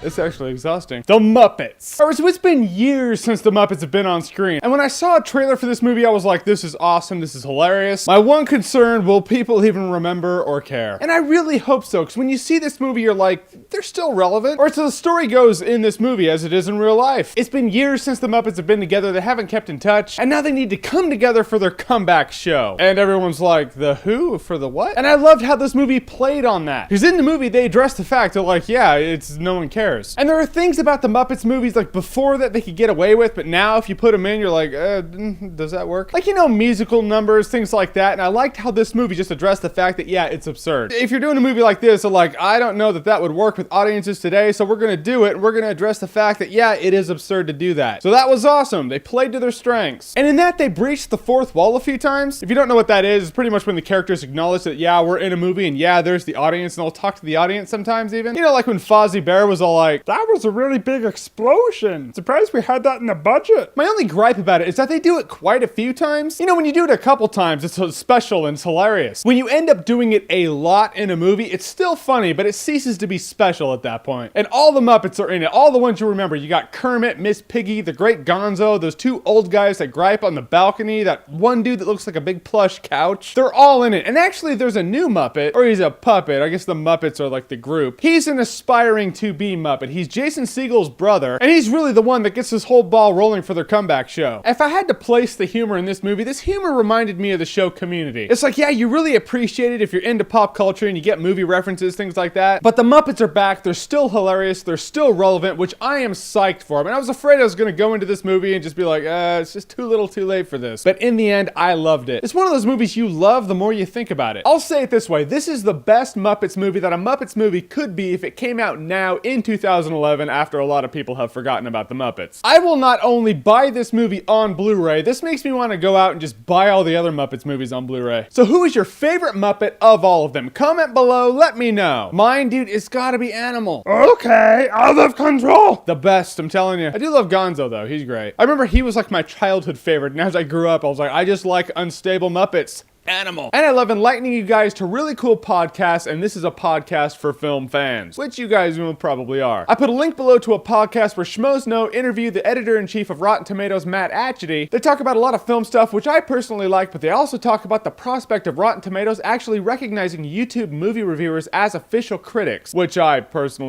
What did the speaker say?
It's actually exhausting. The Muppets. Alright, so it's been years since the Muppets have been on screen. And when I saw a trailer for this movie, I was like, this is awesome, this is hilarious. My one concern, will people even remember or care? And I really hope so, because when you see this movie, you're like, they're still relevant. Or so the story goes in this movie as it is in real life. It's been years since the Muppets have been together, they haven't kept in touch, and now they need to come together for their comeback show. And everyone's like, the who? For the what? And I loved how this movie played on that. Because in the movie, they addressed the fact that like, yeah, it's no one cares. And there are things about the Muppets movies like before that they could get away with, but now if you put them in, you're like, does that work? Like, you know, musical numbers, things like that. And I liked how this movie just addressed the fact that, yeah, it's absurd. If you're doing a movie like this, so like, I don't know that that would work with audiences today, so we're gonna do it, and we're gonna address the fact that, yeah, it is absurd to do that. So that was awesome. They played to their strengths. And in that, they breached the fourth wall a few times. If you don't know what that is, it's pretty much when the characters acknowledge that, yeah, we're in a movie, and yeah, there's the audience, and they'll talk to the audience sometimes even. You know, like when Fozzie Bear was all like, that was a really big explosion. Surprised we had that in the budget. My only gripe about it is that they do it quite a few times. You know, when you do it a couple times, it's special and it's hilarious. When you end up doing it a lot in a movie, it's still funny, but it ceases to be special at that point. And all the Muppets are in it. All the ones you remember. You got Kermit, Miss Piggy, the Great Gonzo, those two old guys that gripe on the balcony, that one dude that looks like a big plush couch. They're all in it. And actually, there's a new Muppet, or he's a puppet. I guess the Muppets are like the group. He's an aspiring to be Muppet. He's Jason Segel's brother, and he's really the one that gets this whole ball rolling for their comeback show. If I had to place the humor in this movie, this humor reminded me of the show Community. It's like, yeah, you really appreciate it if you're into pop culture and you get movie references, things like that. But the Muppets are back. They're still hilarious. They're still relevant, which I am psyched for. I mean, I was afraid I was going to go into this movie and just be like, it's just too little too late for this. But in the end, I loved it. It's one of those movies you love the more you think about it. I'll say it this way. This is the best Muppets movie that a Muppets movie could be if it came out now in 2011 after a lot of people have forgotten about the Muppets. I will not only buy this movie on Blu-ray, this makes me want to go out and just buy all the other Muppets movies on Blu-ray. So who is your favorite Muppet of all of them? Comment below, let me know. Mine, dude, it's gotta be Animal. Okay, out of control. The best, I'm telling you. I do love Gonzo though, he's great. I remember he was like my childhood favorite, and as I grew up, I was like, I just like unstable Muppets. Animal. And I love enlightening you guys to really cool podcasts, and this is a podcast for film fans, which you guys probably are. I put a link below to a podcast where Schmoesknow interviewed the editor-in-chief of Rotten Tomatoes, Matt Atchity. They talk about a lot of film stuff, which I personally like, but they also talk about the prospect of Rotten Tomatoes actually recognizing YouTube movie reviewers as official critics, which I personally